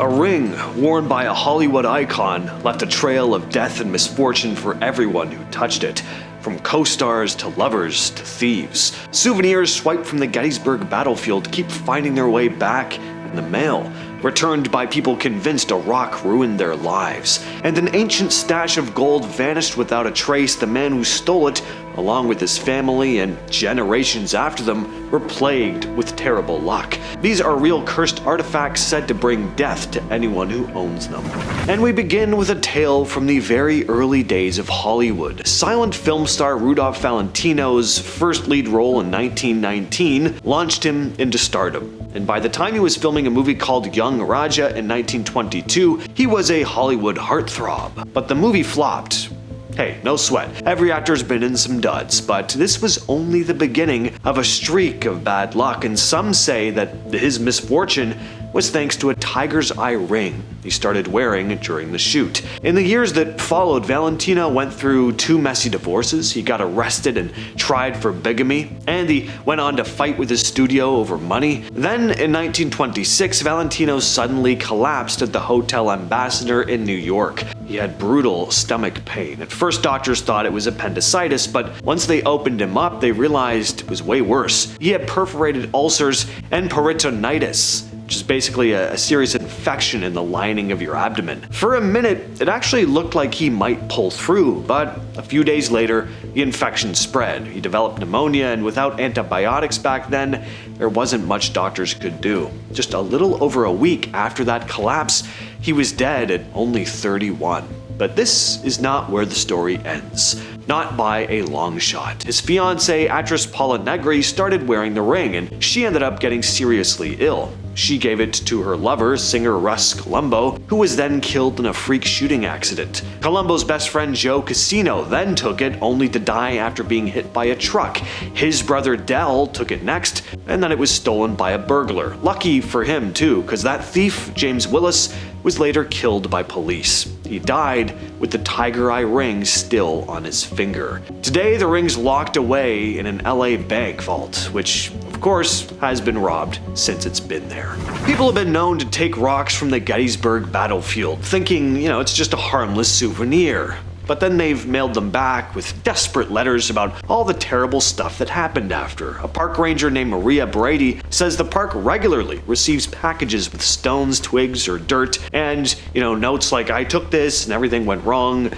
A ring worn by a Hollywood icon left a trail of death and misfortune for everyone who touched it, from co-stars to lovers to thieves. Souvenirs swiped from the Gettysburg battlefield keep finding their way back in the mail, returned by people convinced a rock ruined their lives. And an ancient stash of gold vanished without a trace. The man who stole it, along with his family and generations after them, were plagued with terrible luck. These are real cursed artifacts said to bring death to anyone who owns them. And we begin with a tale from the very early days of Hollywood. Silent film star Rudolph Valentino's first lead role in 1919 launched him into stardom. And by the time he was filming a movie called Young Raja in 1922, he was a Hollywood heartthrob. But the movie flopped. Hey, no sweat. Every actor's been in some duds, but this was only the beginning of a streak of bad luck, and some say that his misfortune was thanks to a tiger's eye ring he started wearing during the shoot. In the years that followed, Valentino went through 2 messy divorces, he got arrested and tried for bigamy, and he went on to fight with his studio over money. Then in 1926, Valentino suddenly collapsed at the Hotel Ambassador in New York. He had brutal stomach pain. At first, doctors thought it was appendicitis, but once they opened him up, they realized it was way worse. He had perforated ulcers and peritonitis, which is basically a serious infection in the lining of your abdomen. For a minute, it actually looked like he might pull through, but a few days later, the infection spread. He developed pneumonia, and without antibiotics back then, there wasn't much doctors could do. Just a little over a week after that collapse, he was dead at only 31. But this is not where the story ends. Not by a long shot. His fiancée, actress Paula Negri, started wearing the ring, and she ended up getting seriously ill. She gave it to her lover, singer Russ Columbo, who was then killed in a freak shooting accident. Columbo's best friend Joe Casino then took it, only to die after being hit by a truck. His brother Del took it next, and then it was stolen by a burglar. Lucky for him too, because that thief, James Willis, was later killed by police. He died with the tiger eye ring still on his finger. Today, the ring's locked away in an LA bank vault, which of course has been robbed since it's been there. People have been known to take rocks from the Gettysburg battlefield, thinking, it's just a harmless souvenir. But then they've mailed them back with desperate letters about all the terrible stuff that happened after. A park ranger named Maria Brady says the park regularly receives packages with stones, twigs, or dirt, and, notes like, "I took this and everything went wrong,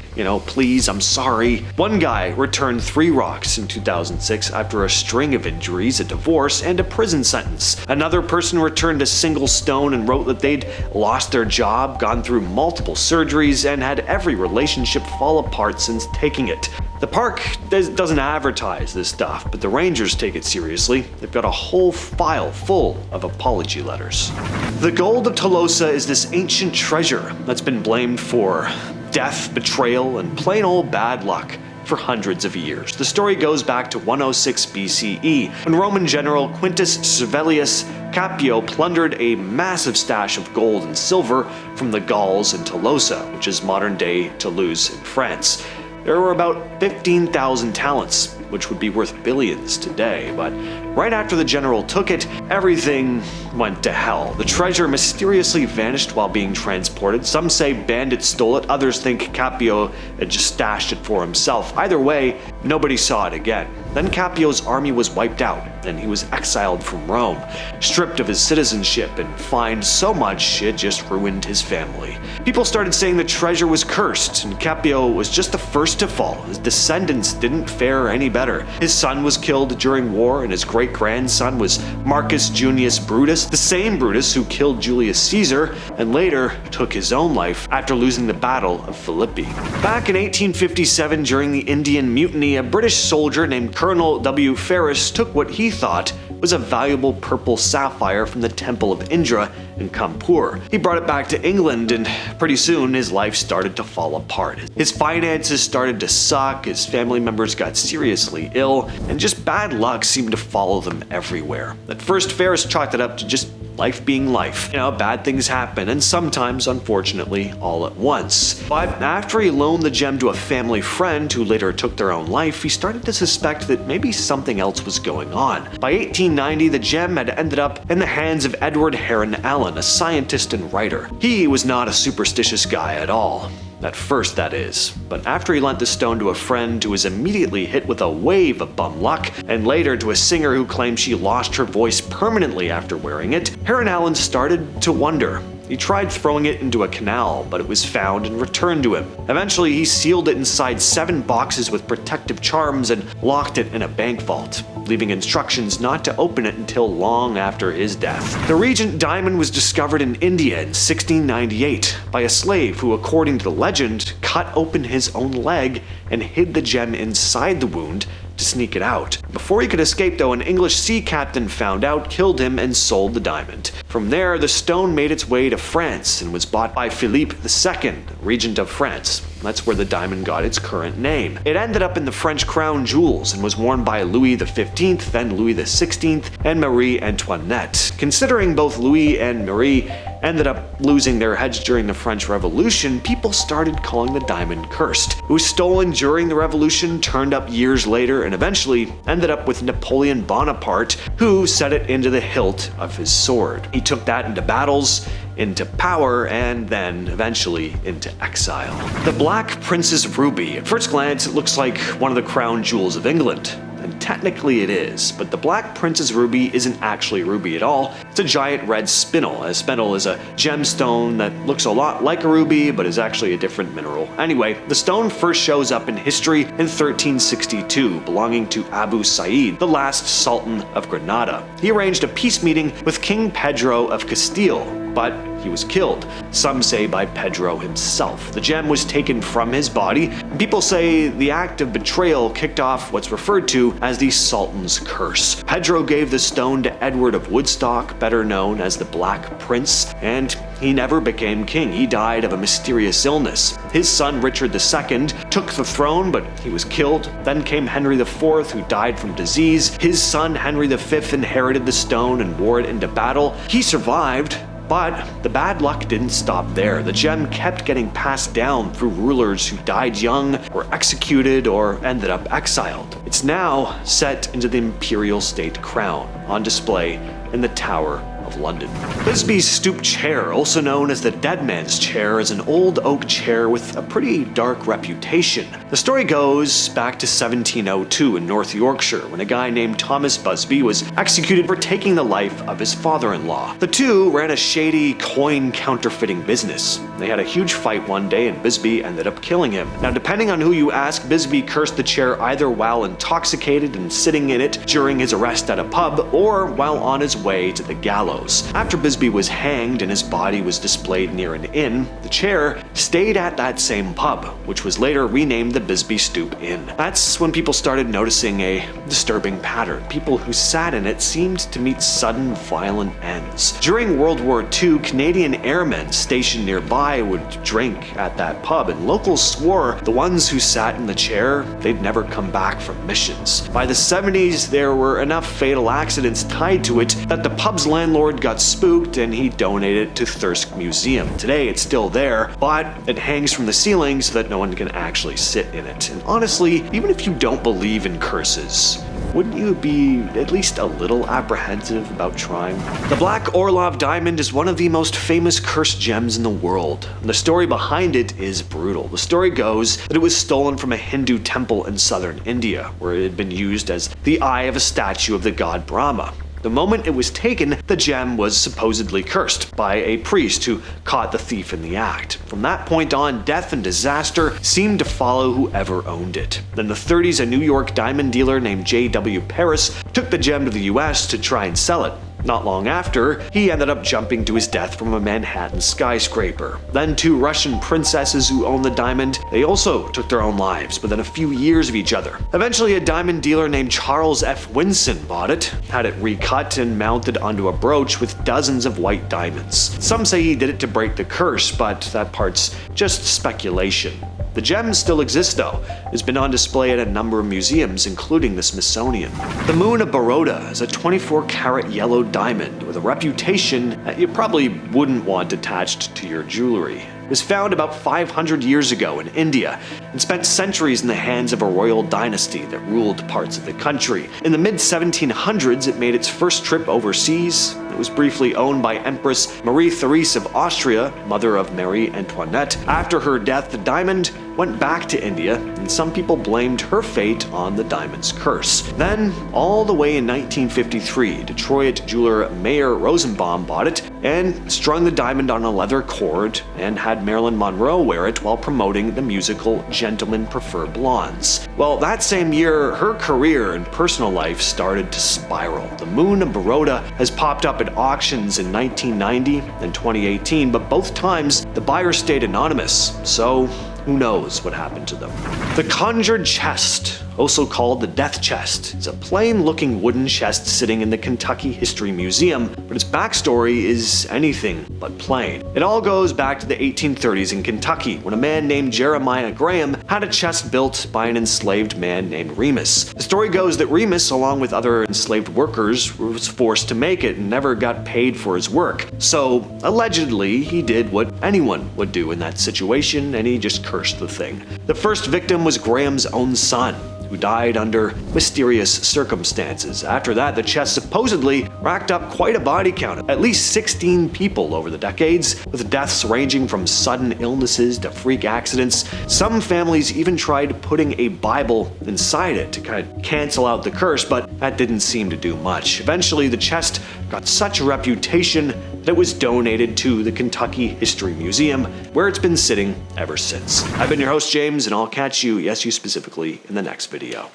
please, I'm sorry." One guy returned 3 rocks in 2006 after a string of injuries, a divorce, and a prison sentence. Another person returned a single stone and wrote that they'd lost their job, gone through multiple surgeries, and had every relationship fall apart since taking it. The park doesn't advertise this stuff, but the rangers take it seriously. They've got a whole file full of apology letters. The gold of Tolosa is this ancient treasure that's been blamed for death, betrayal, and plain old bad luck for hundreds of years. The story goes back to 106 BCE, when Roman general Quintus Servilius Capio plundered a massive stash of gold and silver from the Gauls in Tolosa, which is modern-day Toulouse in France. There were about 15,000 talents, which would be worth billions today, but right after the general took it, everything went to hell. The treasure mysteriously vanished while being transported. Some say bandits stole it, others think Capio had just stashed it for himself. Either way, nobody saw it again. Then Capio's army was wiped out, and he was exiled from Rome, stripped of his citizenship, and fined so much it just ruined his family. People started saying the treasure was cursed, and Capio was just the first to fall. His descendants didn't fare any better. His son was killed during war, and his great-grandson was Marcus Junius Brutus, the same Brutus who killed Julius Caesar, and later took his own life after losing the Battle of Philippi. Back in 1857, during the Indian Mutiny, a British soldier named Colonel W. Ferris took what he thought was a valuable purple sapphire from the Temple of Indra in Kanpur. He brought it back to England, and pretty soon his life started to fall apart. His finances started to suck, his family members got seriously ill, and just bad luck seemed to follow them everywhere. At first, Ferris chalked it up to just life being life. Bad things happen, and sometimes, unfortunately, all at once. But after he loaned the gem to a family friend who later took their own life, he started to suspect that maybe something else was going on. By 1890, the gem had ended up in the hands of Edward Heron Allen, a scientist and writer. He was not a superstitious guy at all. At first, that is. But after he lent the stone to a friend who was immediately hit with a wave of bum luck, and later to a singer who claimed she lost her voice permanently after wearing it, Heron Allen started to wonder. He tried throwing it into a canal, but it was found and returned to him. Eventually, he sealed it inside 7 boxes with protective charms and locked it in a bank vault, leaving instructions not to open it until long after his death. The Regent diamond was discovered in India in 1698 by a slave who, according to the legend, cut open his own leg and hid the gem inside the wound to sneak it out. Before he could escape, though, an English sea captain found out, killed him, and sold the diamond. From there, the stone made its way to France and was bought by Philippe II, regent of France. That's where the diamond got its current name. It ended up in the French crown jewels and was worn by Louis XV, then Louis XVI, and Marie Antoinette. Considering both Louis and Marie ended up losing their heads during the French Revolution, people started calling the diamond cursed. It was stolen during the Revolution, turned up years later, and eventually ended up with Napoleon Bonaparte, who set it into the hilt of his sword. He took that into battles, into power, and then eventually into exile. The Black Prince's Ruby. At first glance, it looks like one of the crown jewels of England. And technically it is, but the Black Prince's Ruby isn't actually a ruby at all. It's a giant red spinel. A spinel is a gemstone that looks a lot like a ruby, but is actually a different mineral. Anyway, the stone first shows up in history in 1362, belonging to Abu Sa'id, the last Sultan of Granada. He arranged a peace meeting with King Pedro of Castile, but he was killed, some say by Pedro himself. The gem was taken from his body, and people say the act of betrayal kicked off what's referred to as the Sultan's Curse. Pedro gave the stone to Edward of Woodstock, better known as the Black Prince, and he never became king. He died of a mysterious illness. His son Richard II took the throne, but he was killed. Then came Henry IV, who died from disease. His son Henry V inherited the stone and wore it into battle. He survived, but the bad luck didn't stop there. The gem kept getting passed down through rulers who died young, were executed, or ended up exiled. It's now set into the imperial state crown, on display in the Tower of London. Bisbee's stoop chair, also known as the Dead Man's Chair, is an old oak chair with a pretty dark reputation. The story goes back to 1702 in North Yorkshire, when a guy named Thomas Busby was executed for taking the life of his father-in-law. The two ran a shady coin counterfeiting business. They had a huge fight one day, and Bisbee ended up killing him. Now, depending on who you ask, Bisbee cursed the chair either while intoxicated and sitting in it during his arrest at a pub, or while on his way to the gallows. After Bisbee was hanged and his body was displayed near an inn, the chair stayed at that same pub, which was later renamed the Bisbee Stoop Inn. That's when people started noticing a disturbing pattern. People who sat in it seemed to meet sudden violent ends. During World War II, Canadian airmen stationed nearby would drink at that pub, and locals swore the ones who sat in the chair, they'd never come back from missions. By the 70s, there were enough fatal accidents tied to it that the pub's landlord got spooked and he donated it to Thirsk Museum. Today it's still there, but it hangs from the ceiling so that no one can actually sit in it. And honestly, even if you don't believe in curses, wouldn't you be at least a little apprehensive about trying? The Black Orlov diamond is one of the most famous cursed gems in the world. The story behind it is brutal. The story goes that it was stolen from a Hindu temple in southern India, where it had been used as the eye of a statue of the god Brahma. The moment it was taken, the gem was supposedly cursed by a priest who caught the thief in the act. From that point on, death and disaster seemed to follow whoever owned it. In the 30s, a New York diamond dealer named J.W. Paris took the gem to the US to try and sell it. Not long after, he ended up jumping to his death from a Manhattan skyscraper. Then 2 Russian princesses who owned the diamond, they also took their own lives within a few years of each other. Eventually, a diamond dealer named Charles F. Winson bought it, had it recut and mounted onto a brooch with dozens of white diamonds. Some say he did it to break the curse, but that part's just speculation. The gem still exists though. It's been on display at a number of museums, including the Smithsonian. The Moon of Baroda is a 24-karat yellow diamond with a reputation that you probably wouldn't want attached to your jewelry. It was found about 500 years ago in India and spent centuries in the hands of a royal dynasty that ruled parts of the country. In the mid-1700s, it made its first trip overseas. It was briefly owned by Empress Marie Therese of Austria, mother of Marie Antoinette. After her death, the diamond went back to India, and some people blamed her fate on the diamond's curse. Then, all the way in 1953, Detroit jeweler Mayer Rosenbaum bought it and strung the diamond on a leather cord and had Marilyn Monroe wear it while promoting the musical Gentlemen Prefer Blondes. Well, that same year, her career and personal life started to spiral. The Moon of Baroda has popped up at auctions in 1990 and 2018, but both times the buyer stayed anonymous, so who knows what happened to them. The Conjured Chest, also called the Death Chest, is a plain-looking wooden chest sitting in the Kentucky History Museum, but its backstory is anything but plain. It all goes back to the 1830s in Kentucky, when a man named Jeremiah Graham had a chest built by an enslaved man named Remus. The story goes that Remus, along with other enslaved workers, was forced to make it and never got paid for his work. So, allegedly, he did what anyone would do in that situation, and he just cursed the thing. The first victim was Graham's own son, who died under mysterious circumstances. After that, the chest supposedly racked up quite a body count, at least 16 people over the decades, with deaths ranging from sudden illnesses to freak accidents. Some families even tried putting a Bible inside it to kind of cancel out the curse, but that didn't seem to do much. Eventually, the chest got such a reputation that it was donated to the Kentucky History Museum, where it's been sitting ever since. I've been your host, James, and I'll catch you, yes, you specifically, in the next video.